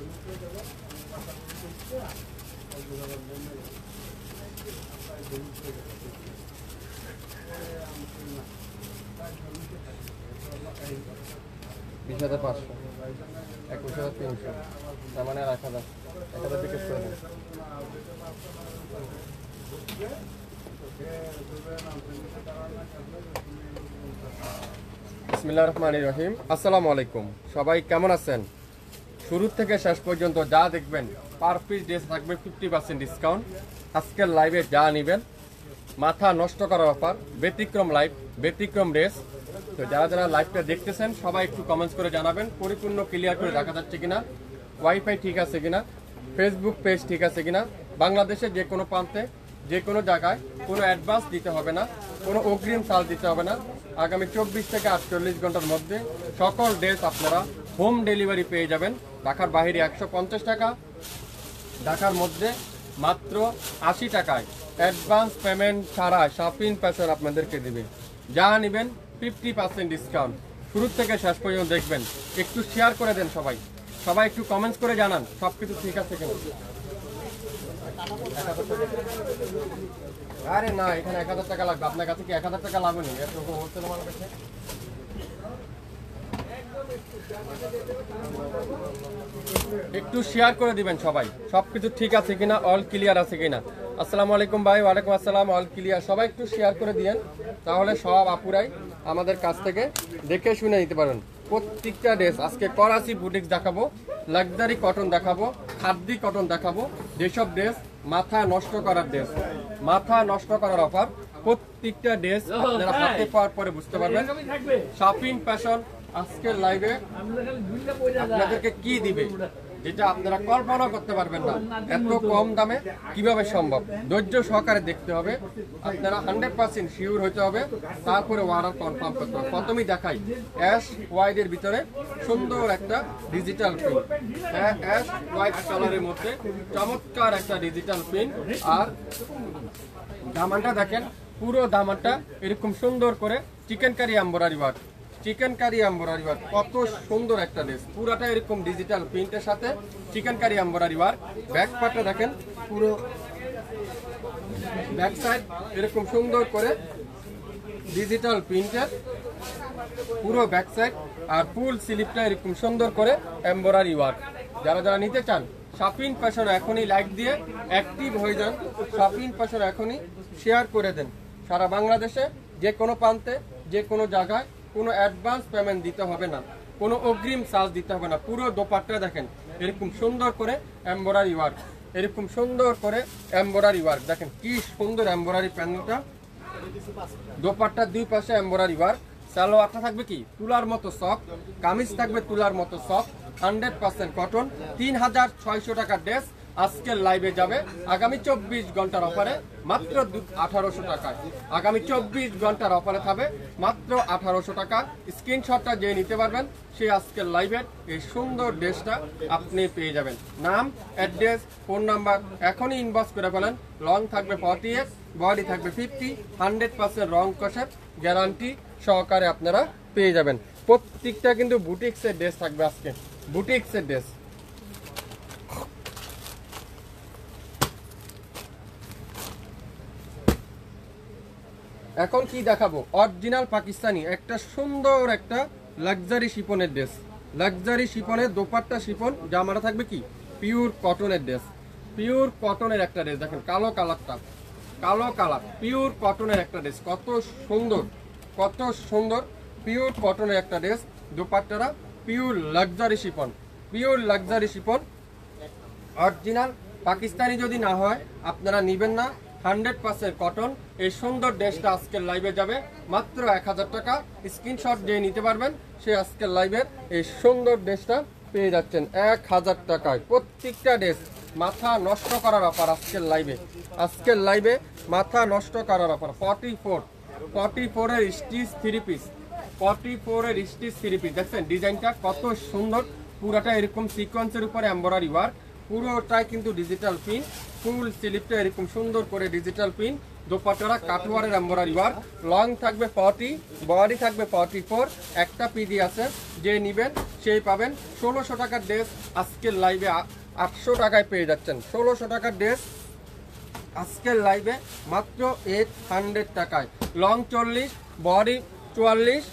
20,500, 21,300, তার মানে 1,000 বিকেট করে দেন। বিসমিল্লাহির রহমানির রহিম। আসসালামু আলাইকুম, সবাই কেমন আছেন? শুরু থেকে শেষ পর্যন্ত যা দেখবেন পার পিস ড্রেস থাকবে 50% ডিসকাউন্ট। আজকের লাইভে যা নেবেন মাথা নষ্ট করার অফার, ব্যতিক্রম লাইভ, ব্যতিক্রম ড্রেস। তো যারা যারা লাইভটা দেখতেছেন সবাই একটু কমেন্টস করে জানাবেন পরিপূর্ণ ক্লিয়ার করে দেখা যাচ্ছে কিনা, ওয়াইফাই ঠিক আছে কিনা, ফেসবুক পেজ ঠিক আছে কিনা। বাংলাদেশে যে কোনো প্রান্তে যে কোনো জায়গায় কোনো অ্যাডভান্স দিতে হবে না, কোনো অগ্রিম চার্জ দিতে হবে না। আগামী 24 থেকে 48 ঘন্টার মধ্যে সকল ড্রেস আপনারা হোম ডেলিভারি পেয়ে যাবেন। ঢাকার বাইরে 150 টাকা, ঢাকার মধ্যে মাত্র 80 টাকায় অ্যাডভান্স পেমেন্ট ছাড়া শপিং প্যাসের আপনাদেরকে দেবে। যা নেবেন 50% ডিসকাউন্ট। শুরু থেকে শেষ পর্যন্ত দেখবেন। একটু শেয়ার করে দেন সবাই, সবাই একটু কমেন্টস করে জানান সব কিছু ঠিক আছে কিনা। আরে না, এখানে 1000 টাকা লাগবে। আপনার কাছে কি 1000 টাকা লাগবে না? এরকম হোলসেল আমার কাছে একটু শেয়ার করে দিবেন সবাই, সবকিছু ঠিক আছে কিনা, অল ক্লিয়ার আছে কিনা। আসসালামু আলাইকুম ভাই। ওয়ালাইকুম আসসালাম। All clear. সবাই একটু শেয়ার করে দিয়েন, তাহলে সব আপুরাই আমাদের কাছ থেকে দেখে শুনে নিতে পারেন। প্রত্যেকটা ড্রেস আজকে করাচি বুটিক্স দেখাবো, লাক্সারি কটন দেখাবো, খাদ্যি কটন দেখাবো। যেসব ড্রেস মাথা নষ্ট করার ড্রেস, মাথা নষ্ট করার অফার। প্রত্যেকটা ড্রেস আপনারা হাতে পাওয়ার পরে বুঝতে পারবেন শপিং প্যাশন আজকের লাইভে আপনাদেরকে কি দিবে, যেটা আপনারা কল্পনা করতে পারবেন না। এত কম দামে কিভাবে সম্ভব, ধৈর্য সহকারে দেখতে হবে। আপনারা 100% শিওর হতে হবে, তারপরে অর্ডার কনফার্ম করতে হবে। প্রথমেই দেখাই অ্যাশ হোয়াইট এর ভিতরে সুন্দর একটা ডিজিটাল প্রিন্ট, অ্যাশ হোয়াইট কালারের মধ্যে চমৎকার একটা ডিজিটাল প্রিন্ট। আর দামানটা দেখেন, পুরো দামানটা এরকম সুন্দর করে chikankari embroidery work, chikankari embroidery work. কত সুন্দর একটা ড্রেস, পুরাটা এরকম ডিজিটাল প্রিন্টের সাথে chikankari embroidery work. Back পার্টটা দেখেন, পুরো ব্যাক সাইড এরকম সুন্দর করে ডিজিটাল প্রিন্টের পুরো ব্যাক সাইড। আর ফুল স্লিপটা এরকম সুন্দর করে এমব্রয়ডারি ওয়ার্ক। যারা যারা নিতে চান শপিং ফ্যাশন এখনই লাইক দিয়ে অ্যাক্টিভ হয়ে যান। শপিং ফ্যাশন এখনই শেয়ার করে দেন। সারা বাংলাদেশে যে কোনো প্রান্তে যে কোনো জায়গায় কোনো অ্যাডভান্স পেমেন্ট দিতে হবে না, কোনো অগ্রিম চার্জ দিতে হবে না। পুরো দোপাট্টা দেখেন এরকম সুন্দর করে এমব্রয়ডারি ওয়ার্ক, এরকম সুন্দর করে এমব্রয়ডারি ওয়ার্ক। দেখেন কি সুন্দর এমব্রয়ডারি প্যানেলটা, দোপাট্টার দুই পাশে এমব্রয়ডারি ওয়ার্ক। সালোয়ারটা থাকবে কি তুলার মতো সফট, কামিজ থাকবে তুলার মতো সফট, 100% কটন। 3600 টাকার ড্রেস আজকের লাইভে যাবে আগামী 24 ঘন্টার অফারে মাত্র 1800 টাকায়। আগামী 24 ঘন্টার অফারে থাকবে মাত্র 1800 টাকা। স্ক্রিনশটটা যে নিতে পারবেন সেই আজকের লাইভের এই সুন্দর ড্রেসটা আপনি পেয়ে যাবেন। নাম, অ্যাড্রেস, ফোন নাম্বার এখনই ইনবক্স করে ফেলেন। লং থাকবে 48, বডি থাকবে 50, 100% রং কষের গ্যারান্টি সহকারে আপনারা পেয়ে যাবেন। প্রত্যেকটা কিন্তু বুটিক্সের ড্রেস থাকবে আজকে, বুটিক্সের ড্রেস। এখন কি দেখাবো, অরিজিনাল পাকিস্তানি একটা সুন্দর একটা লাক্সারি শিফনের ড্রেস। লাক্সারি শিফনের দোপাট্টা শিফন, জামাটা থাকবে কি পিওর কটনের ড্রেস, পিওর কটনের একটা ড্রেস। দেখেন কালো কালারটা, কালো কালার, পিওর কটনের একটা ড্রেস। কত সুন্দর, কত সুন্দর পিওর কটনের একটা ড্রেস। দোপাট্টাটা pure luxury chiffon, pure luxury chiffon. Original Pakistani যদি না হয় আপনারা নেবেন না। 100% কটন। এই সুন্দর ড্রেসটা আজকের লাইভে যাবে মাত্র 1000 টাকা। স্ক্রিনশট দিয়ে নিতে পারবেন সে আজকের লাইভের এই সুন্দর ড্রেসটা পেয়ে যাচ্ছেন 1000 টাকায়। প্রত্যেকটা ড্রেস মাথা নষ্ট করার অফার আজকের লাইভে, আজকের লাইভে মাথা নষ্ট করার অফার। 44 এর স্টিচ 3 পিস, 44 এর স্টিচ 3 পিস। দেখছেন ডিজাইনটা কত সুন্দর, পুরাটা এরকম সিকোয়েন্সের উপরে এমব্রয়ডারি ওয়ার্ক, পুরোটাই কিন্তু ডিজিটাল প্রিন্ট। ফুল স্লিপটা এরকম সুন্দর করে ডিজিটাল প্রিন্ট, দোপাট্টারা কাটওয়ারের এমব্রয়ডারি ওয়ার্ক, লং থাকবে 40, বডি থাকবে 44, একটা পিডি আছে, যে নেবেন সেই পাবেন। 1600 টাকার ড্রেস আজকের লাইভে 800 টাকায় পেয়ে যাচ্ছেন। 1600 টাকার ড্রেস আজকের লাইভে মাত্র 800 টাকায়। লং 40, বডি 44,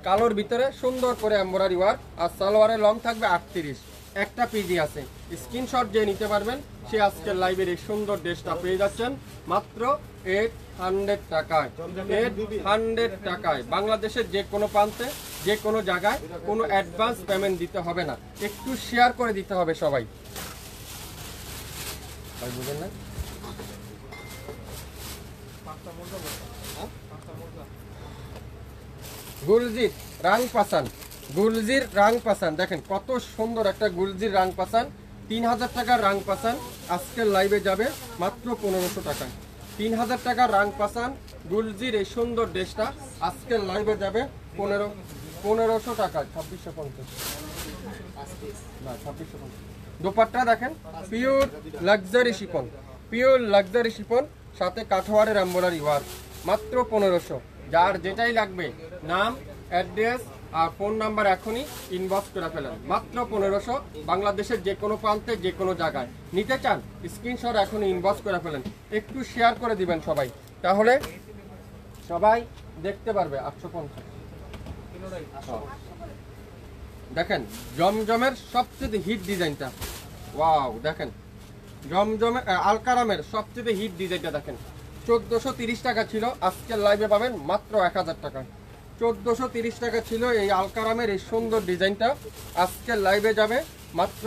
কালোর ভিতরে সুন্দর করে এমব্রয়ডারি ওয়ার্ক, আর সালোয়ারের লং থাকবে 38, একটা পিজি আছে। স্ক্রিনশট যে নিতে পারবেন সে আজকের লাইভের এই সুন্দর ড্রেসটা পেয়ে যাচ্ছেন মাত্র 800 টাকায়। 800 টাকায় বাংলাদেশের যে কোনো প্রান্তে যে কোনো জায়গায় কোনো অ্যাডভান্স পেমেন্ট দিতে হবে না, একটু শেয়ার করে দিতে হবে সবাই। ভাই বুঝেন না? গুলজির রাং পাসান, গুলজির রাং পাসান দেখেন কত সুন্দর একটা গুলজির রাং পাসান। 3000 টাকার রাং পাসান আজকের লাইভে যাবে মাত্র 1500 টাকায়। 3000 টাকার রাং পাসান গুলজির এই সুন্দর ড্রেসটা আজকের লাইভে যাবে 1500 টাকায়। 2650 না 2650। দোপাট্টা দেখেন pure luxury chiffon, pure luxury chiffon, সাথে কাঠওয়ারের এমব্রয়ডারি ওয়ার্ক, মাত্র 1500। যার যেটাই লাগবে নাম, অ্যাড্রেস আর ফোন নাম্বার এখনই ইনবক্স করে ফেলেন, মাত্র 1500। বাংলাদেশের যে কোনো প্রান্তে যে কোনো জায়গায় নিতে চান স্ক্রিনশট এখনই ইনবক্স করে ফেলেন, একটু শেয়ার করে দিবেন সবাই, তাহলে সবাই দেখতে পারবে। 850 দেখেন জমজমের সবচেয়ে হিট ডিজাইনটা, ওয়াও দেখেন জমজমের আলকারামের সবচেয়ে হিট ডিজাইনটা দেখেন। 1430 টাকা ছিল, আজকের লাইভে পাবেন মাত্র 1000 টাকা। 1430 টাকা ছিল এই আলকারামের এই সুন্দর ডিজাইনটা, আজকের লাইভে যাবে মাত্র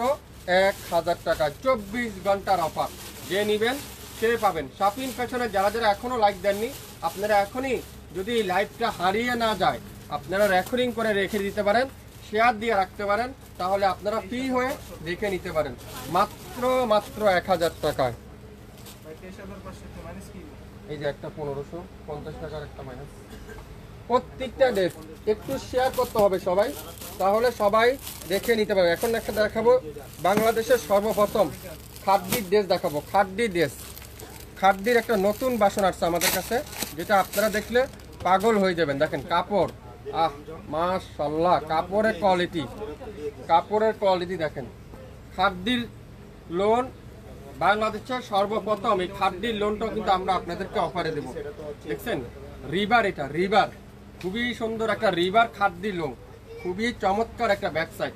1000 টাকা। 24 ঘন্টার অফার, যে নেবেন সে পাবেন। শাপিং ফ্যাশনে যারা যারা এখনো লাইক দেননি, আপনারা এখনই যদি এই লাইভটা হারিয়ে না যায় আপনারা রেকর্ডিং করে রেখে দিতে পারেন, শেয়ার দিয়ে রাখতে পারেন, তাহলে আপনারা ফ্রি হয়ে দেখে নিতে পারেন মাত্র 1000 টাকায়। এই যে একটা 1550 টাকার একটা মাইনাস। প্রত্যেকটা ড্রেস একটু শেয়ার করতে হবে সবাই, তাহলে সবাই দেখে নিতে পারবে। এখন একটা দেখাবো বাংলাদেশের সর্বপ্রথম খাদ্যির ড্রেস দেখাবো। খাদ্যির ড্রেস, খাদ্যির একটা নতুন বাসন আসছে আমাদের কাছে, যেটা আপনারা দেখলে পাগল হয়ে যাবেন। দেখেন কাপড়, মাশাআল্লাহ কাপড়ের কোয়ালিটি, কাপড়ের কোয়ালিটি দেখেন। খাদ্যির লোন বাংলাদেশের সর্বপ্রথম, এই খাদ্যির লোনটাও কিন্তু আমরা আপনাদেরকে অফারে দেবো। দেখছেন রিভার, এটা রিভার, খুবই সুন্দর একটা রিভার খাদ্যির লোন, খুবই চমৎকার একটা ব্যাক সাইড।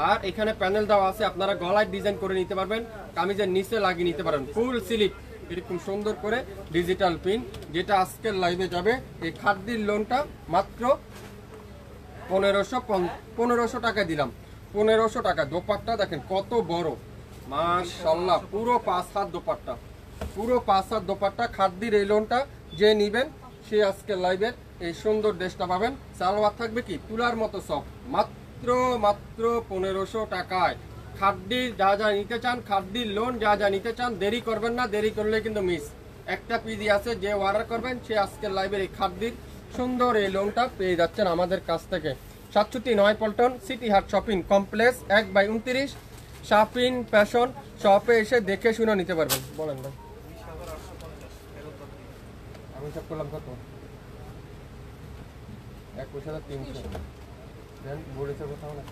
আর এখানে প্যানেল দেওয়া আছে, আপনারা গলায় ডিজাইন করে নিতে পারবেন, কামিজের নিচে লাগিয়ে নিতে পারেন। ফুল স্লিপ এরকম সুন্দর করে ডিজিটাল পিন, যেটা আজকের লাইভে যাবে এই খাদ্যির লোনটা মাত্র 1500 টাকা দিলাম। 1500 টাকা। দোপাট্টা দেখেন কত বড়, মাশাআল্লাহ পুরো 5 হাত দোপাট্টা, পুরো 5 হাত দোপাট্টা। খাদ্যির এই লোনটা যে নিবেন সে আজকের লাইভের এই সুন্দর ড্রেসটা পাবেন। সালোয়ার থাকবে কি তুলার মতো সফট, মাত্র 1500 টাকায়। খাদ্যির যা যা নিতে চান, খাদ্যির লোন যা যা নিতে চান, দেরি করবেন না, দেরি করলে কিন্তু মিস। একটা পিজি আছে, যে অর্ডার করবেন সে আজকের লাইভের এই খাদ্যির সুন্দর এই লোনটা পেয়ে যাচ্ছেন আমাদের কাছ থেকে। 67 পল্টন সিটি হাট শপিং কমপ্লেক্স 1/29 শাপিং ফ্যাশন শপে এসে দেখে শুনে নিতে পারবেন। বলেন ভাই, আমি সব করলাম কত? 21300 দেন। বোর্ডেছে কোথাও না?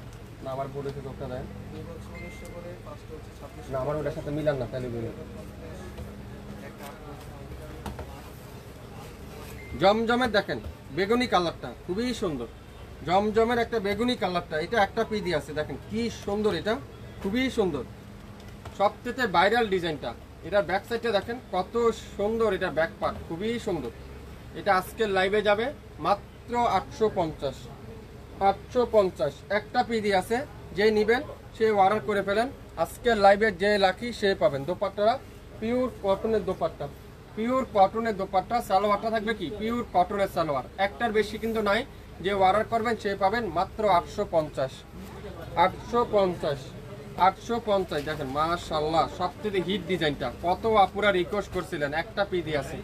না আমার বোর্ডেছে কোথাও দেন না, আমার ওটার সাথে মিলান না, তাহলে বলি। জমজমের দেখেন বেগুনি কালারটা খুবই সুন্দর, জমজমের একটা বেগুনি কালারটা, এটা একটা পিদি আছে দেখেন কি সুন্দর, এটা খুবই সুন্দর, সবচেয়ে ভাইরাল ডিজাইনটা। এটার ব্যাক সাইডটা দেখেন কত সুন্দর, এটা ব্যাক পার্ট খুবই সুন্দর। এটা আজকের লাইভে যাবে মাত্র 850। 850 একটা পিদি আছে, যে নিবেন সে অর্ডার করে ফেলেন, আজকের লাইভে যে লাকি সে পাবেন। দোপাট্টারা পিওর কটনের দোপাট্টা, পিওর কটনের দোপাট্টা। সালোয়ারটা থাকবে কি পিওর কটনের সালোয়ার, একটার বেশি কিন্তু নাই। যে অর্ডার করবেন সে পাবেন মাত্র 850। 850 দেখেন মাশাআল্লাহ সবচেয়ে হিট ডিজাইনটা। কত আপুরা রিকোয়েস্ট করছিলেন, একটা পিদি আছে,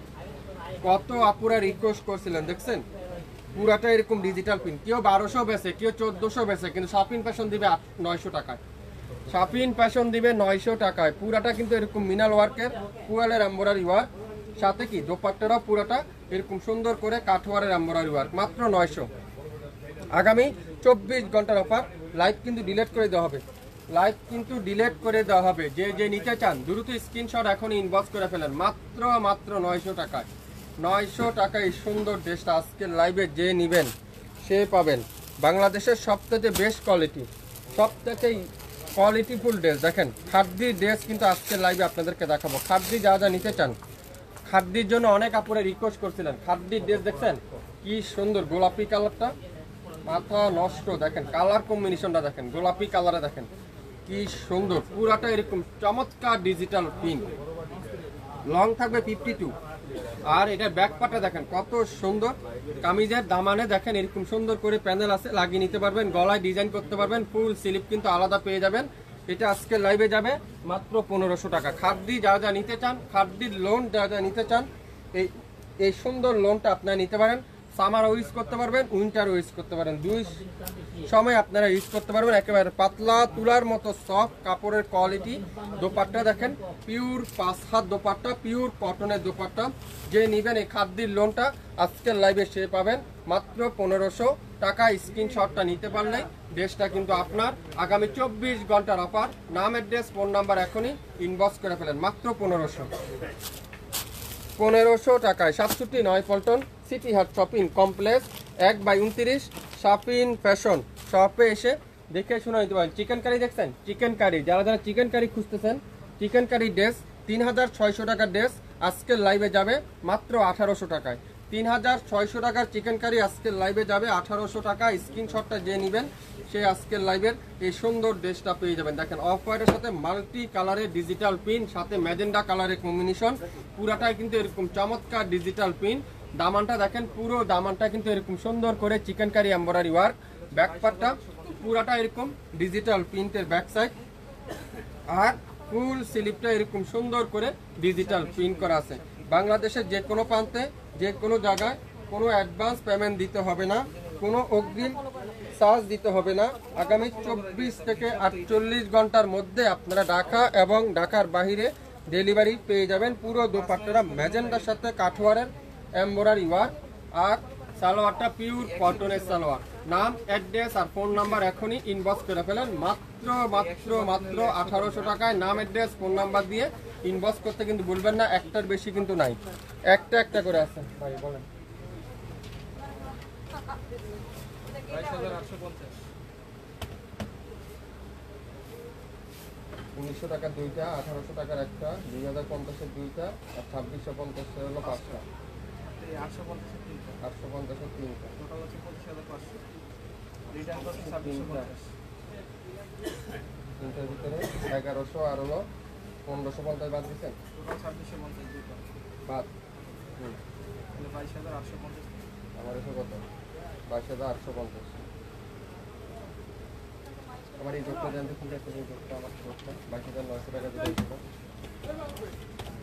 কত আপুরা রিকোয়েস্ট করছিলেন দেখছেন। পুরাটা এরকম ডিজিটাল পিন, কেউ 1200 বেচে, কেউ 1400 বেচে, কিন্তু শাপিং ফ্যাশন দিবে 900 টাকায়। শাপিং ফ্যাশন দিবে 900 টাকায়। পুরাটা কিন্তু এরকম মিনাল ওয়ার্কের, পুয়ালের এমব্রয়ডারি ওয়ার্ক, সাথে কি দোপাট্টাটাও পুরোটা এরকম সুন্দর করে কাঠওয়ারের এমব্রয়ডারি ওয়ার্ক, মাত্র 900। আগামী 24 ঘন্টার অফার। লাইভ কিন্তু ডিলিট করে দেওয়া হবে, লাইভ কিন্তু ডিলিট করে দেওয়া হবে। যে যে নিতে চান দ্রুত স্ক্রিনশট এখন ইনবক্স করে ফেলেন, মাত্র 900 টাকায়। 900 টাকায় এই সুন্দর ড্রেসটা আজকের লাইভে যে নেবেন সে পাবেন বাংলাদেশের সবথেকে বেস্ট কোয়ালিটি, সবথেকে কোয়ালিটিফুল ড্রেস। দেখেন খাদ্যি ড্রেস কিন্তু আজকের লাইভে আপনাদেরকে দেখাবো। খাদ্যি যা যা নিতে চান, খাদ্যির জন্য অনেক আপুরে রিকোয়েস্ট করছিলেন। খাদ্যির ড্রেস দেখছেন কি সুন্দর, গোলাপি কালারটা মাথা নষ্ট। দেখেন কালার কম্বিনেশনটা দেখেন, গোলাপি কালারে দেখেন কি সুন্দর, পুরাটা এরকম চমৎকার ডিজিটাল প্রিন্ট। লং থাকবে 52, আর এটা ব্যাক পার্টটা দেখেন কত সুন্দর। কামিজের দামানে দেখেন এরকম সুন্দর করে প্যানেল আছে, লাগিয়ে নিতে পারবেন, গলায় ডিজাইন করতে পারবেন। ফুল স্লিপ কিন্তু আলাদা পেয়ে যাবেন। এটা আজকে লাইভে যাবে মাত্র 1500 টাকা। খাদ্যি যারা যা নিতে চান, খাদ্যির লোন যারা যা নিতে চান, এই সুন্দর লোনটা আপনারা নিতে পারেন। সামারও ইউজ করতে পারবেন, উইন্টারও ইউজ করতে পারেন, দুই সময় আপনারা ইউজ করতে পারবেন। একেবারে পাতলা তুলার মতো সফট কাপড়ের কোয়ালিটি। দোপাট্টা দেখেন পিওর 5 হাত দোপাট্টা, পিওর কটনের দোপাট্টা। যে নেবেন এই খাদ্যির লোনটা আজকের লাইভে সে পাবেন মাত্র 1500 টাকা। স্ক্রিনশটটা নিতে পারলে ড্রেসটা কিন্তু আপনার। আগামী 24 ঘন্টার অফার। নাম, অ্যাড্রেস, ফোন নাম্বার এখনই ইনবক্স করে ফেলেন, মাত্র 1500 টাকায়। 67 পল্টন সিটি হাট শপিং কমপ্লেক্স 1/29 শাপিন ফ্যাশন শপে এসে দেখে শুনে নিতে পারেন। চিকেন কারি দেখছেন, চিকেন কারি যারা যারা চিকেন কারি খুঁজতেছেন, চিকেন কারি ড্রেস 3600 টাকার ড্রেস আজকের লাইভে যাবে মাত্র 1800 টাকায়। 3600 টাকার চিকেন কারি আজকের লাইভে যাবে 1800 টাকা। স্ক্রিনশটটা যে নেবেন সে আজকের লাইভের এই সুন্দর ড্রেসটা পেয়ে যাবেন। দেখেন অফ হোয়াইটের সাথে মাল্টি কালারের ডিজিটাল প্রিন্ট, সাথে ম্যাজেন্ডা কালারের কম্বিনেশন, পুরাটাই কিন্তু এরকম চমৎকার ডিজিটাল প্রিন্ট। দামানটা দেখেন, পুরো দামানটা কিন্তু এরকম সুন্দর করে chikankari embroidery work. Back পার্টটা পুরাটা এরকম ডিজিটাল প্রিন্টের ব্যাক সাইড, আর ফুল স্লিপটা এরকম সুন্দর করে ডিজিটাল প্রিন্ট করা আছে। বাংলাদেশের যে কোনো প্রান্তে যে কোনো জায়গায় কোনো অ্যাডভান্স পেমেন্ট দিতে হবে না, কোনো অগ্রিম চার্জ দিতে হবে না। আগামী 24 থেকে 48 ঘন্টার মধ্যে আপনারা ঢাকা এবং ঢাকার বাইরে ডেলিভারি পেয়ে যাবেন। পুরো দোপাট্টাটা ম্যাজেন্ডার সাথে কাঠওয়ারের এমব্রয়ডারি ওয়ার্ক, আর সালোয়ারটা পিওর কটনের সালোয়ার। নাম, অ্যাড্রেস আর ফোন নাম্বার এখনই ইনবক্স করে ফেলেন, মাত্র 1800 টাকায়। নাম, অ্যাড্রেস, ফোন নাম্বার দিয়ে ইনবক্স করতে কিন্তু ভুলবেন না। একটার বেশি কিন্তু নাই, একটা করে আছে। ভাই বলেন 1900 টাকার দুইটা, 1800 টাকার একটা, 2050-এর দুইটা, আর 2650 হলো 5টা, 850-এর তিনটা, টোটাল হচ্ছে 25,500। Return cost 2650। তিনটার ভিতরে 1100 আর হলো 1550 বাদ দিচ্ছেন, টোটাল 2650 দুটো বাদ। তাহলে 22,850। আমার এসে কত? 22,850। আমার এই যোগটা জানতে খুব একটা যোগটা আমার যোগটা 22,900 টাকা দিতে।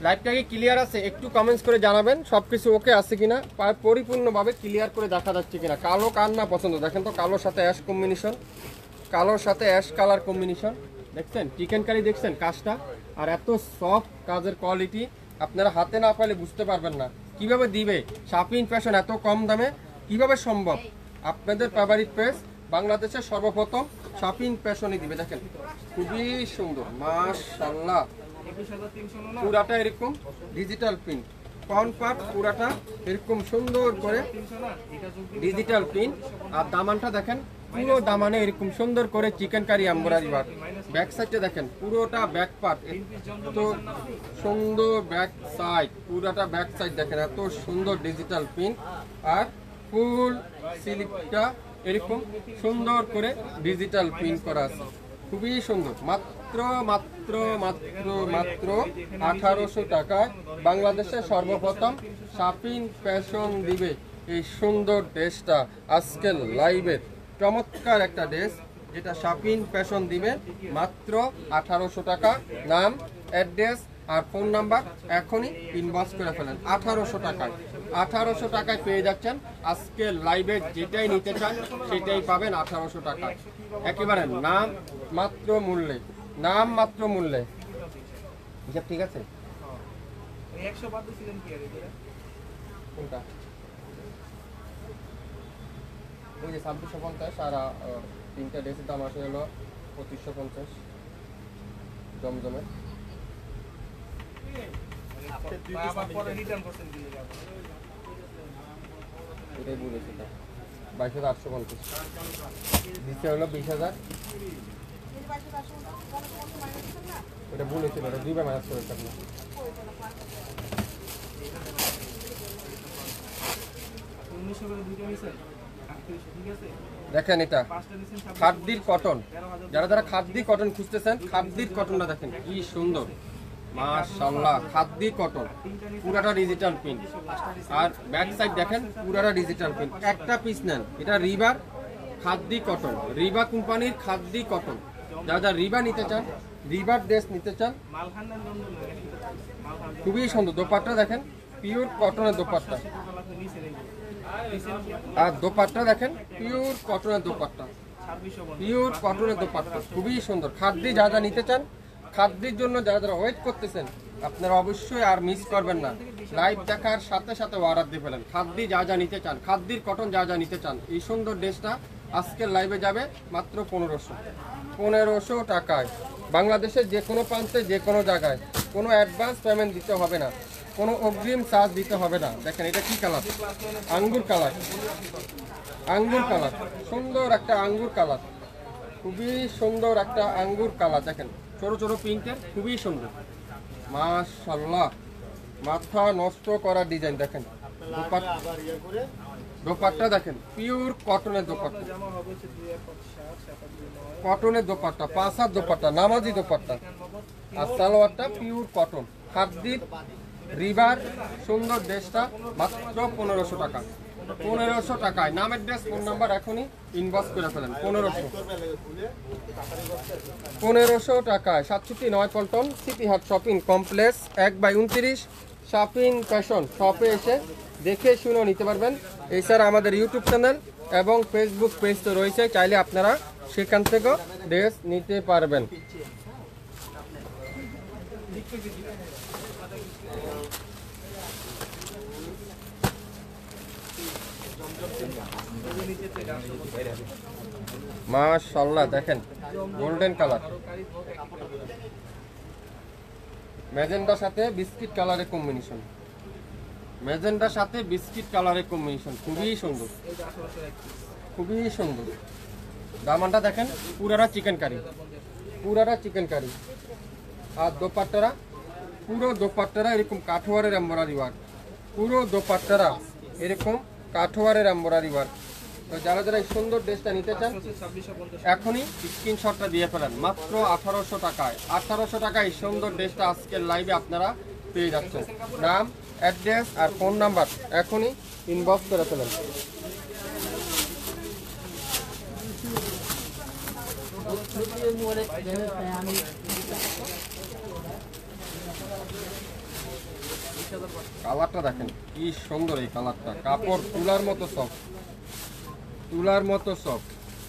লাইভটাকে ক্লিয়ার আছে একটু কমেন্টস করে জানাবেন, সবকিছু ওকে আছে কিনা, পরিপূর্ণভাবে ক্লিয়ার করে দেখা যাচ্ছে কিনা। কালো কার না পছন্দ, দেখেন তো কালোর সাথে অ্যাশ কম্বিনেশন, কালোর সাথে অ্যাশ কালার কম্বিনেশন দেখছেন। চিকেন কারি দেখছেন কাজটা, আর এত সফট কাজের কোয়ালিটি আপনারা হাতে না পাইলে বুঝতে পারবেন না কিভাবে দিবে। শাপিন ফ্যাশন এত কম দামে কিভাবে সম্ভব? আপনাদের ফেভারিট পেজ বাংলাদেশের সর্বপ্রথম শাপিন ফ্যাশনই দিবে। দেখেন খুবই সুন্দর, মাশাআল্লাহ। পুরাটা এরকম ডিজিটাল প্রিন্ট, কনফার্ট পুরাটা এরকম সুন্দর করে ডিজিটাল প্রিন্ট। আর দামানটা দেখেন, পুরো দামানে এরকম সুন্দর করে chikankari embroidery work. Back সাইডে দেখেন পুরোটা ব্যাক পার্ট, এত সুন্দর ব্যাক সাইড, পুরাটা ব্যাক সাইড দেখেন এত সুন্দর ডিজিটাল প্রিন্ট। আর ফুল স্লিপটা এরকম সুন্দর করে ডিজিটাল প্রিন্ট করা আছে, খুবই সুন্দর। মাত্র 1800 টাকায় বাংলাদেশের সর্বপ্রথম শাপিন ফ্যাশন দিবে এই সুন্দর ড্রেসটা। আজকের লাইভের চমৎকার একটা ড্রেস যেটা শাপিন ফ্যাশন দিবে মাত্র 1800 টাকা। নাম, অ্যাড্রেস আর ফোন নাম্বার এখনই ইনবক্স করে ফেলেন। 1800 টাকায় পেয়ে যাচ্ছেন। আজকে লাইভে যেটাই নিতে চান সেটাই পাবেন 1800 টাকায়, একেবারে নাম মাত্র মূল্যে, নাম মাত্র মূল্যে। ঠিক আছে, কোনটা ওই যে 2650 আর তিনটা ড্রেসের দাম আসে হলো 2550 জমজমে। এটাই বলেছি 22,850 দিতে হলো 20,000। এটা বলেছিল ওটা দুইবার মাইনাস করে থাকলো। দেখেন এটা খাদ্যির কটন, যারা যারা খাদ্যি কটন খুঁজতেছেন খাদ্যির কটনটা দেখেন কি সুন্দর মাশাআল্লাহ। খাদ্যি কটন পুরাটা ডিজিটাল প্রিন্ট আর ব্যাক সাইড দেখেন পুরাটা ডিজিটাল প্রিন্ট। একটা পিস নেন, এটা রিবার খাদ্যি কটন, রিবা কোম্পানির খাদ্যি কটন। যারা যারা রিবা নিতে চান, রিবার ড্রেস নিতে চান, খুবই সুন্দর। দোপাট্টা দেখেন পিওর কটনের দোপাট্টা, আর দোপাট্টা দেখেন পিওর কটনের দোপাট্টা, পিওর কটনের দোপাট্টা খুবই সুন্দর। খাদ্যি যা যা নিতে চান, খাদ্যের জন্য যারা যারা ওয়েট করতেছেন আপনারা অবশ্যই আর মিস করবেন না। লাইভ দেখার সাথে সাথে অর্ডার দিয়ে ফেলেন। খাদ্যি যা যা নিতে চান, খাদ্যির কটন যা যা নিতে চান, এই সুন্দর ড্রেসটা আজকের লাইভে যাবে মাত্র 1500 টাকায়। বাংলাদেশের যে কোনো প্রান্তে যে কোনো জায়গায় কোনো অ্যাডভান্স পেমেন্ট দিতে হবে না, কোনো অগ্রিম চার্জ দিতে হবে না। দেখেন এটা কি কালার, আঙ্গুর কালার, আঙ্গুর কালার, সুন্দর একটা আঙ্গুর কালার, খুবই সুন্দর একটা আঙ্গুর কালার। দেখেন ছোট ছোট প্রিন্টের খুবই সুন্দর মাশাআল্লাহ, মাথা নষ্ট করা ডিজাইন। দেখেন দোপাট্টা দেখেন পিওর কটনের দোপাট্টা, কটনের দোপাট্টা, 5 হাত দোপাট্টা, নামাজি দোপাট্টা, আর সালোয়ারটা পিওর কটন। খাদ্যির রিবার সুন্দর ড্রেসটা মাত্র 1500 টাকা। 1500 টাকায় নামের ড্রেস, ফোন নাম্বার এখনই ইনবক্স করে ফেলেন। 1500 টাকায় 67 পল্টন সিটি হাট শপিং কমপ্লেক্স 1/29 শপিং ফ্যাশন শপে এসে দেখে শুনে নিতে পারবেন। এছাড়া আমাদের ইউটিউব চ্যানেল এবং ফেসবুক পেজ তো রয়েছে, চাইলে আপনারা সেখান থেকেও ড্রেস নিতে পারবেন। মাশাআল্লাহ দেখেন গোল্ডেন কালার, ম্যাজেন্ডার সাথে বিস্কিট কালারের কম্বিনেশন, ম্যাজেন্ডার সাথে বিস্কিট কালারের কম্বিনেশন, খুবই সুন্দর, খুবই সুন্দর। দামানটা দেখেন পুরাটা চিকেন কারি, পুরাটা চিকেন কারি। আর দোপাট্টারা পুরো দোপাট্টারা এরকম কাঠোয়ারের এমব্রয়ডারি ওয়ার্ক, পুরো দোপাট্টারা এরকম কাঠোয়ারের এমব্রয়ডারি ওয়ার্ক। তো যারা যারা এই সুন্দর ড্রেসটা নিতে চান এখনই স্ক্রিনশটটা দিয়ে ফেলেন মাত্র 1800 টাকায়। 1800 টাকায় এই সুন্দর ড্রেসটা আজকের লাইভে আপনারা পেয়ে যাচ্ছেন। নাম, অ্যাড্রেস আর ফোন নাম্বার এখনই ইনবক্স করে ফেলেন। কালারটা দেখেন কি সুন্দর, এই কালারটা কাপড় তুলার মতো সফট, তুলার মতো সফট।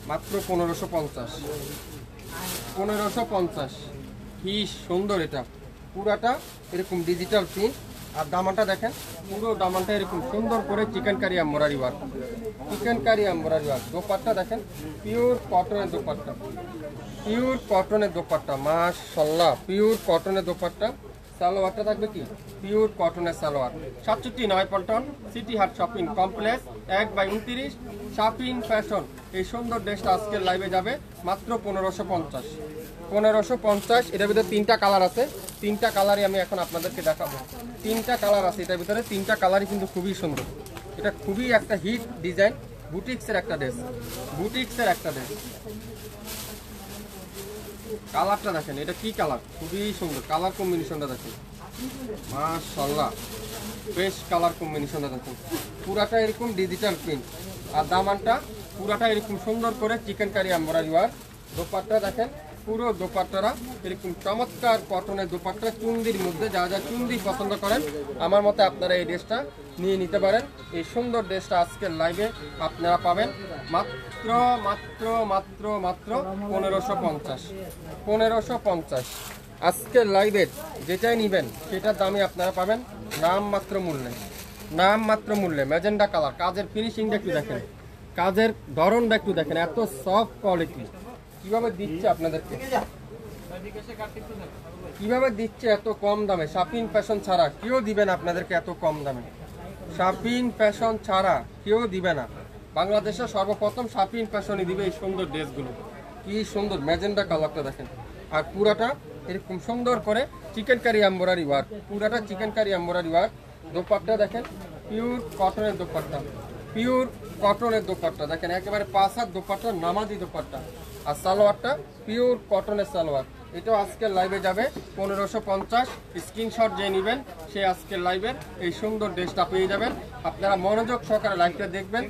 মাত্র 1550, 1550 কি সুন্দর। এটা পুরাটা এরকম ডিজিটাল প্রিন্ট আর দামানটা দেখেন পুরো দামানটা এরকম সুন্দর করে chikankari embroidery work, chikankari embroidery work. Dupatta দেখেন পিওর কটনের দোপাট্টা, পিওর কটনের দোপাট্টা মাশাআল্লাহ, পিওর কটনের দোপাট্টা। সালোয়ারটা থাকবে কি পিওর কটনের সালোয়ার। 67 পল্টন সিটি হাট শপিং কমপ্লেক্স 1/29 শপিং ফ্যাশন। এই সুন্দর ড্রেসটা আজকের লাইভে যাবে মাত্র 1550, 1550। এটার ভিতরে 3টা কালার আছে, 3টা কালারই আমি এখন আপনাদেরকে দেখাবো। 3টা কালার আছে এটার ভিতরে, 3টা কালারই কিন্তু খুবই সুন্দর। এটা খুবই একটা হিট ডিজাইন, বুটিক্সের একটা ড্রেস, বুটিক্সের একটা ড্রেস। কালারটা দেখেন এটা কি কালার, খুবই সুন্দর কালার কম্বিনেশনটা দেখেন মাশাআল্লাহ, বেশ কালার কম্বিনেশনটা দেখেন। পুরাটা এরকম ডিজিটাল প্রিন্ট আর দামানটা পুরাটা এরকম সুন্দর করে chikankari embroidery work. Dupatta দেখেন পুরো দোপাট্টারা এরকম চমৎকার কটনের দোপাট্টা, চুন্দির মধ্যে যা যা চুন্দি পছন্দ করেন আমার মতে আপনারা এই ড্রেসটা নিয়ে নিতে পারেন। এই সুন্দর ড্রেসটা আজকের লাইভে আপনারা পাবেন মাত্র মাত্র মাত্র মাত্র 1550, 1550। আজকের লাইভের যেটাই নেবেন সেটার দামে আপনারা পাবেন নাম মাত্র মূল্যে ম্যাজেন্ডা কালার। কাজের ফিনিশিংটা একটু দেখেন, কাজের ধরনটা একটু দেখেন, এত সফট কোয়ালিটি। কিভাবে দিচ্ছে আপনাদেরকে, কিভাবে দিচ্ছে এত কম দামে। শাপিং ফ্যাশন ছাড়া কেউ দিবে না আপনাদেরকে এত কম দামে। শাপিং ফ্যাশন ছাড়া কেউ দিবে না। বাংলাদেশের সর্বপ্রথম শাপিং ফ্যাশনই দিবে এই সুন্দর ড্রেসগুলো। কি সুন্দর ম্যাজেন্ডা কালারটা দেখেন, আর পুরাটা এরকম সুন্দর করে চিকেন কারি এমব্রয়ডারি ওয়ার্ক, পুরাটা chikankari embroidery work. Dupatta দেখেন, পিওর কটনের দোপাট্টা, পিওর কটনের দোপাট্টা দেখেন, একেবারে 5 হাত দোপাট্টা, নামাজি দোপাট্টা। আর সালোয়ারটা পিওর কটনের সালোয়ার। এটাও আজকের লাইভে যাবে 1550। স্ক্রিনশট যে নেবেন সে আজকের লাইভের এই সুন্দর ড্রেসটা পেয়ে যাবেন। আপনারা মনোযোগ সহকারে লাইভটা দেখবেন,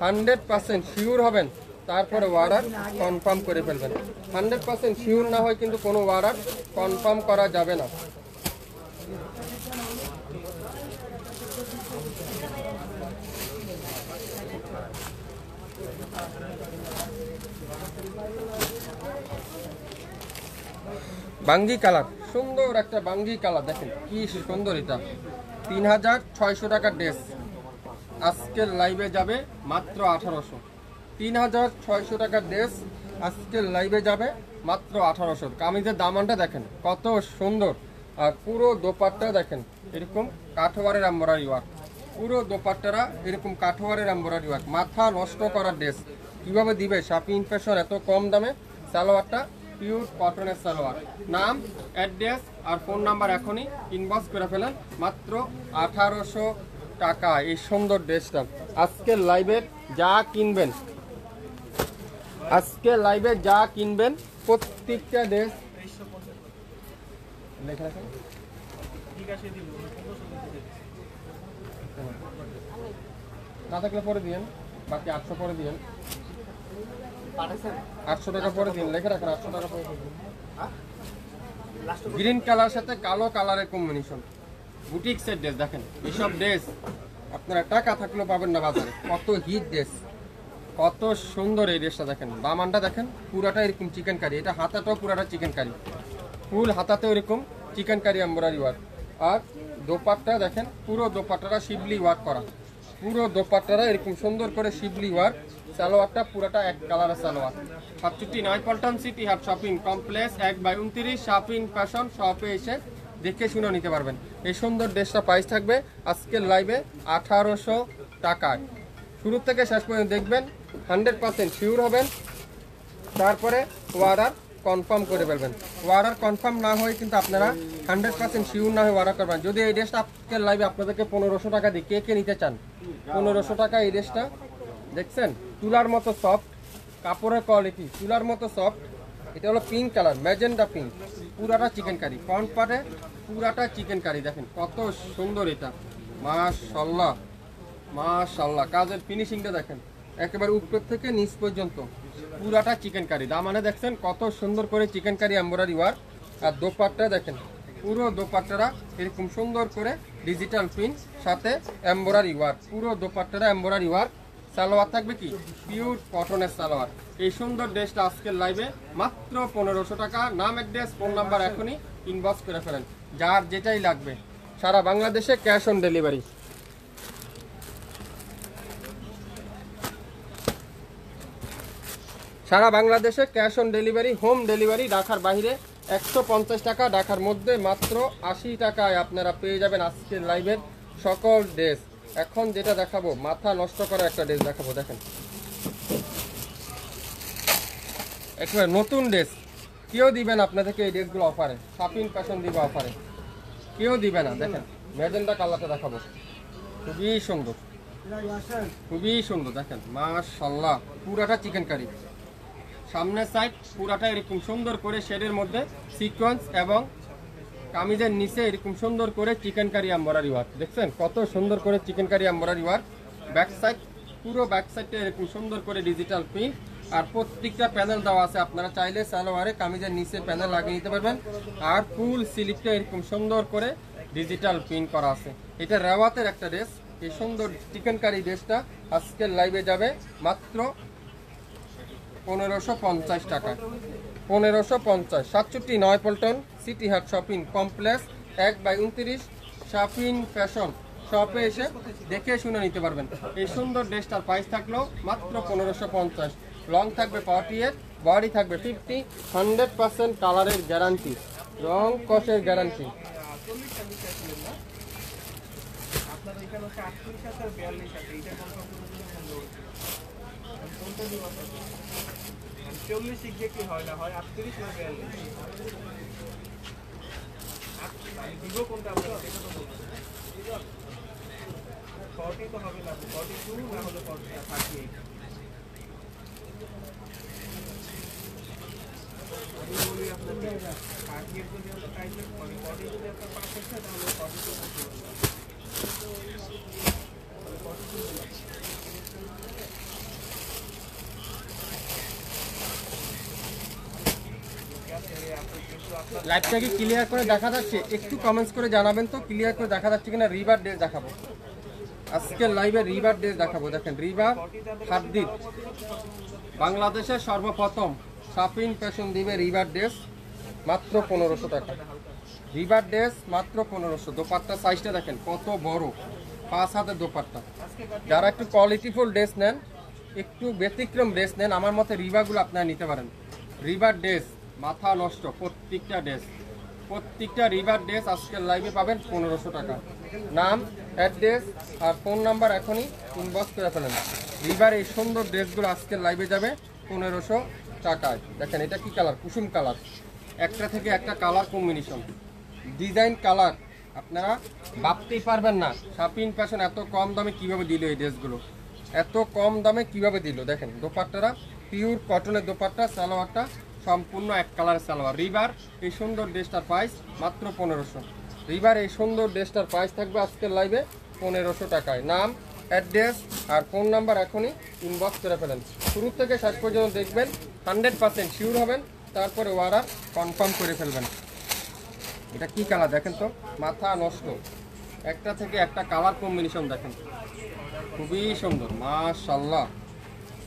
100% শিওর হবেন, তারপরে অর্ডার কনফার্ম করে ফেলবেন। 100% শিওর না হয় কিন্তু কোনো অর্ডার কনফার্ম করা যাবে না। বাঙ্গি কালার, সুন্দর একটা বাঙ্গি কালার দেখেন, কি সুন্দর। এটা 3600 টাকার ড্রেস আজকের লাইভে যাবে মাত্র 1800। 3600 টাকার ড্রেস আজকের লাইভে যাবে মাত্র 1800। কামিজের দামানটা দেখেন কত সুন্দর, আর পুরো দোপাট্টা দেখেন এরকম কাঠওয়ারের এমব্রয়ডারি ওয়ার্ক, পুরো দোপাট্টারা এরকম কাঠওয়ারের এমব্রয়ডারি ওয়ার্ক। মাথা নষ্ট করার ড্রেস কিভাবে দিবে শাপিং ফ্যাশন এত কম দামে। সালোয়ারটা পিওর কটনের সালোয়ার। নাম, অ্যাড্রেস আর ফোন নাম্বার এখনই ইনবক্স করে ফেলেন, মাত্র 1800 টাকা এই সুন্দর ড্রেসটা। আজকের লাইভে যা কিনবেন, আজকে লাইভে যা কিনবেন প্রত্যেকটা ড্রেস লেখা রাখেন, না থাকলে পরে দিয়েন, বাকি 800 পরে দিয়েন, 800 টাকা পরে দিন, লেখা রাখেন 800 টাকা পরে দিন। গ্রিন কালার সাথে কালো কালারের কম্বিনেশন, বুটিক্সের ড্রেস দেখেন। এইসব ড্রেস আপনারা টাকা থাকলেও পাবেন না বাজারে। কত হিট ড্রেস, কত সুন্দর এই ড্রেসটা দেখেন। দামানটা দেখেন, পুরাটা এরকম চিকেন কারি। এটা হাতাটাও পুরাটা চিকেন কারি, ফুল হাতাতেও এরকম চিকেন কারি এমব্রয়ডারি ওয়ার্ক। আর দোপাট্টা দেখেন, পুরো দোপাট্টাটা শিবলি ওয়ার্ক করা, পুরো দোপাট্টারা এরকম সুন্দর করে শিবলি ওয়ার্ক। সালোয়ারটা পুরাটা এক কালারের সালোয়ার। 67 পল্টন সিটি হাট শপিং কমপ্লেক্স 1/29 শাপিং ফ্যাশন শপে এসে দেখে শুনে নিতে পারবেন। এই সুন্দর ড্রেসটা প্রাইস থাকবে আজকের লাইভে 1800 টাকায়। শুরু থেকে শেষ পর্যন্ত দেখবেন, 100% শিওর হবেন, তারপরে অর্ডার কনফার্ম করে ফেলবেন। অর্ডার কনফার্ম না হয় কিন্তু আপনারা 100% শিওর না হয়ে অর্ডার করবেন। যদি এই ড্রেসটা আজকের লাইভে আপনাদেরকে 1500 টাকা দিয়ে কে কে নিতে চান, 1500 টাকা এই ড্রেসটা দেখছেন, তুলার মতো সফট, কাপড়ের কোয়ালিটি তুলার মতো সফট। এটা হলো পিঙ্ক কালার, ম্যাজেন্ডা পিঙ্ক, পুরাটা চিকেন কারি, ফ্রন্ট পার্টে পুরাটা চিকেন কারি দেখেন কত সুন্দর। এটা মাশাআল্লাহ মাশাআল্লাহ, কাজের ফিনিশিংটা দেখেন একেবারে উপর থেকে নিচ পর্যন্ত পুরাটা চিকেন কারি। দামানে দেখছেন কত সুন্দর করে চিকেন কারি এমব্রয়ডারি ওয়ার্ক। আর দোপাট্টা দেখেন, পুরো দোপাট্টারা এরকম সুন্দর করে ডিজিটাল প্রিন্ট সাথে এমব্রয়ডারি ওয়ার্ক, পুরো দোপাট্টারা এমব্রয়ডারি ওয়ার্ক। সালোয়ার থাকবে কি পিওর কটনের সালোয়ার। এই সুন্দর ড্রেসটা আজকের লাইভে মাত্র 1500 টাকা। নাম, অ্যাড্রেস, ফোন নাম্বার এখনই ইনবক্স করে ফেলেন, যার যেটাই লাগবে। সারা বাংলাদেশে ক্যাশ অন ডেলিভারি। সারা বাংলাদেশে cash on delivery, home delivery. ঢাকার বাইরে 150 টাকা, ঢাকার মধ্যে মাত্র 80 টাকায় আপনারা পেয়ে যাবেন আজকের লাইভের সকল ড্রেস। এখন যেটা দেখাবো, মাথা নষ্ট করা একটা ড্রেস দেখাবো দেখেন, একেবারে নতুন ড্রেস। কেউ দিবেন আপনাদেরকে এই ড্রেসগুলো অফারে, শাপিং ফ্যাশন দিবে অফারে, কেউ দিবে না। দেখেন ম্যাজেন্ডা কালারটা দেখাবো, খুবই সুন্দর, খুবই সুন্দর দেখেন মাশাআল্লাহ। পুরাটা চিকেন কারি, সামনের সাইড পুরাটা এরকম সুন্দর করে শেডের মধ্যে সিকোয়েন্স, এবং কামিজের নিচে এরকম সুন্দর করে চিকেন কারি এমব্রয়ডারি ওয়ার্ক। দেখছেন কত সুন্দর করে chikankari embroidery work. Back side, পুরো ব্যাক সাইডটা এরকম সুন্দর করে ডিজিটাল প্রিন্ট, আর প্রত্যেকটা প্যানেল দেওয়া আছে। আপনারা চাইলে সালোয়ারে কামিজের নিচে প্যানেল লাগিয়ে নিতে পারবেন। আর ফুল স্লিপটা এরকম সুন্দর করে ডিজিটাল প্রিন্ট করা আছে। এটা রেওয়াতের একটা ড্রেস। এই সুন্দর চিকেন কারি ড্রেসটা আজকের লাইভে যাবে মাত্র 1550 টাকা, 1550। 67 পল্টন সিটি হাট শপিং কমপ্লেক্স 1/29 শাপিন ফ্যাশন শপে এসে দেখে শুনে নিতে পারবেন। এই সুন্দর ড্রেসটার প্রাইস থাকলো মাত্র 1550। লং থাকবে 48, বডি থাকবে 50, 100% কালারের গ্যারান্টি, রং কষের গ্যারান্টি। লাইভটা কি ক্লিয়ার করে দেখা যাচ্ছে? একটু কমেন্টস করে জানাবেন তো ক্লিয়ার করে দেখা যাচ্ছে কিনা। রিভার ড্রেস দেখাবো আজকে লাইভে, রিভার ড্রেস দেখাবো। দেখেন রিভার খাদ্দির, বাংলাদেশের সর্বপ্রথম শাপিন ফ্যাশন দিবে রিভার ড্রেস মাত্র 1500 টাকা। রিভার ড্রেস মাত্র 1500। দোপাট্টা সাইজটা দেখেন কত বড়, 5 হাতের দোপাট্টা। যারা একটু কোয়ালিটিফুল ড্রেস নেন, একটু ব্যতিক্রম ড্রেস নেন, আমার মতে রিভারগুলো আপনারা নিতে পারেন। রিভার ড্রেস মাথা নষ্ট, প্রত্যেকটা রিভার ড্রেস আজকের লাইভে পাবেন 1500 টাকা। নাম, অ্যাড্রেস আর ফোন নাম্বার এখনই ইনবক্স করে ফেলেন। রিভার এই সুন্দর ড্রেসগুলো আজকের লাইভে যাবে 1500 টাকায়। দেখেন এটা কি কালার, কুসুম কালার, একটা থেকে একটা কালার কম্বিনেশন, ডিজাইন কালার, আপনারা ভাবতেই পারবেন না শাপিন ফ্যাশন এত কম দামে কিভাবে দিল। এই ড্রেসগুলো এত কম দামে কিভাবে দিল। দেখেন দোপাট্টারা পিওর কটনের দোপাট্টা, সালোয়ারটা সম্পূর্ণ এক কালারের সালোয়ার। রিভার এই সুন্দর ড্রেসটার প্রাইস মাত্র 1500। রিভার এই সুন্দর ড্রেসটার প্রাইস থাকবে আজকের লাইভে 1500 টাকায়। নাম, অ্যাড্রেস আর ফোন নাম্বার এখনই ইনবক্স করে ফেলেন। শুরু থেকে শেষ পর্যন্ত দেখবেন, 100% শিওর হবেন, তারপরে অর্ডার কনফার্ম করে ফেলবেন। এটা কি কালার দেখেন তো, মাথা নষ্ট, একটা থেকে একটা কালার কম্বিনেশন দেখেন, খুবই সুন্দর। মাশাআল্লাহ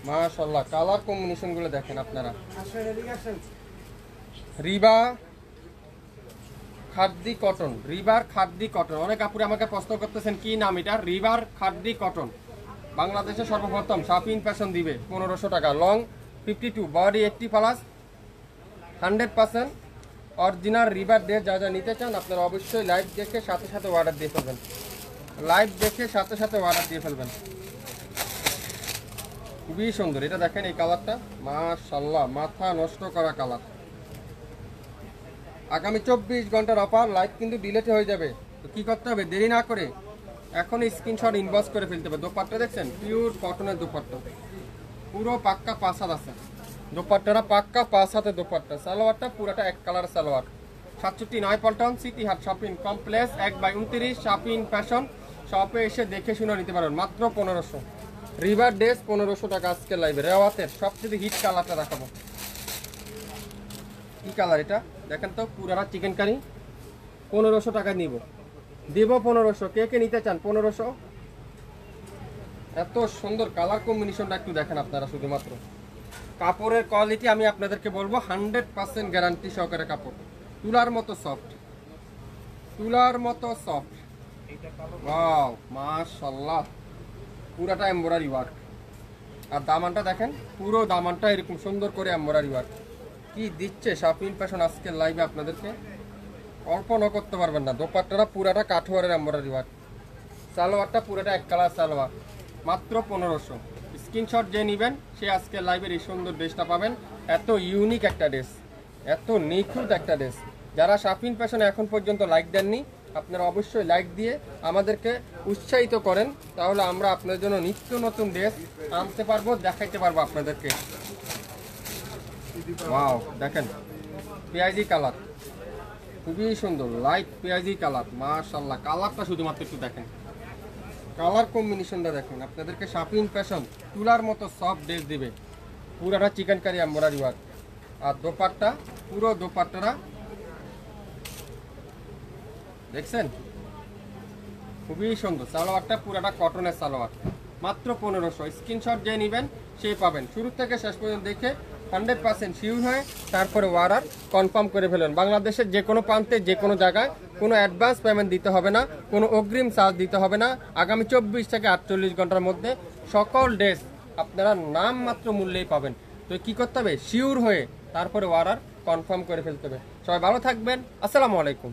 মাশাআল্লাহ, কালার কম্বিনেশনগুলো দেখেন আপনারা। রিবা খাদ্দি কটন, রিভার খাদ্দি কটন। অনেক আপুরে আমাকে প্রশ্ন করতেছেন কি নাম এটা। রিভার খাদ্দি কটন বাংলাদেশের সর্বপ্রথম শাপিন ফ্যাশন দিবে 1500 টাকা। Long 52, body 80+, 100% original river dress. যা যা নিতে চান আপনারা অবশ্যই লাইভ দেখে সাথে সাথে অর্ডার দিয়ে ফেলবেন। লাইভ দেখে সাথে সাথে অর্ডার দিয়ে ফেলবেন। খুবই সুন্দর, এটা দেখেন এই কালারটা, মাশাআল্লাহ মাথা নষ্ট করা কালার। আগামী 24 ঘন্টার অফার, লাইভ কিন্তু ডিলেট হয়ে যাবে। তো কী করতে হবে, দেরি না করে এখনই স্ক্রিনশট ইনবক্স করে ফেলতে হবে। দোপাট্টা দেখছেন পিওর কটনের দোপাট্টা, পুরো পাক্কা 5 হাত আছে দোপাট্টাটা, পাক্কা 5 হাতের দোপাট্টা। সালোয়ারটা পুরাটা এক কালার সালোয়ার। 67 পল্টন সিটি হাট শপিং কমপ্লেক্স 1/29 শাপিন ফ্যাশন শপে এসে দেখে শুনে নিতে পারেন মাত্র 1500। রিভার ড্রেস 1500 টাকা আজকে লাইভে। রেওয়াতের সবচেয়ে হিট কালারটা দেখাবো। কি কালার এটা দেখেন তো, পুরাটা চিকেন কারি, 1500 টাকা নিব, দেব 1500। কে কে নিতে চান 1500? এত সুন্দর কালার কম্বিনেশনটা একটু দেখেন আপনারা। শুধুমাত্র কাপড়ের কোয়ালিটি আমি আপনাদেরকে বলবো 100% গ্যারান্টি সহকারে কাপড়, তুলার মতো সফট, তুলার মতো সফট। ওয়াও মাশাআল্লাহ, পুরাটা এমব্রয়ডারি ওয়ার্ক। আর দামানটা দেখেন, পুরো দামানটা এরকম সুন্দর করে এমব্রয়ডারি ওয়ার্ক। কি দিচ্ছে শাপিন ফ্যাশন আজকের লাইভে আপনাদেরকে, কল্পনা করতে পারবেন না। দোপাট্টাটা পুরাটা কাঠোয়ারের এমব্রয়ডারি ওয়ার্ক, সালোয়ারটা পুরাটা এক কালার সালোয়ার, মাত্র 1500। স্ক্রিনশট যে নেবেন সে আজকে লাইভের এই সুন্দর ড্রেসটা পাবেন। এত ইউনিক একটা ড্রেস, এত নিখুঁত একটা ড্রেস। যারা শাপিন ফ্যাশনে এখন পর্যন্ত লাইক দেননি, আপনারা অবশ্যই লাইক দিয়ে আমাদেরকে উৎসাহিত করেন, তাহলে আমরা আপনাদের জন্য নিত্য নতুন ড্রেস আনতে পারবো, দেখাইতে পারবো আপনাদেরকে। ওয়াও দেখেন পেঁয়াজি কালার, খুবই সুন্দর লাইট পেঁয়াজি কালার। মাশাআল্লাহ, কালারটা শুধুমাত্র একটু দেখেন, কালার কম্বিনেশনটা দেখেন। আপনাদেরকে শাপিন ফ্যাশন তুলার মতো সফট ড্রেস দিবে, পুরাটা চিকেন কারি এমব্রয়ডারি ওয়ার্ক। আর দোপাট্টা, পুরো দোপাট্টাটা দেখছেন খুবই সুন্দর। সালোয়ারটা পুরাটা কটনের সালোয়ার, মাত্র 1500। স্ক্রিনশট যে নেবেন সে পাবেন। শুরু থেকে শেষ পর্যন্ত দেখে 100% শিওর হয়ে তারপরে অর্ডার কনফার্ম করে ফেলুন। বাংলাদেশের যে কোনো প্রান্তে যে কোনো জায়গায় কোনো অ্যাডভান্স পেমেন্ট দিতে হবে না, কোনো অগ্রিম চার্জ দিতে হবে না। আগামী 24 থেকে 48 ঘন্টার মধ্যে সকল ড্রেস আপনারা নামমাত্র মূল্যেই পাবেন। তো কি করতে হবে? শিওর হয়ে তারপরে অর্ডার কনফার্ম করে ফেলতে হবে। সবাই ভালো থাকবেন। আসসালামু আলাইকুম।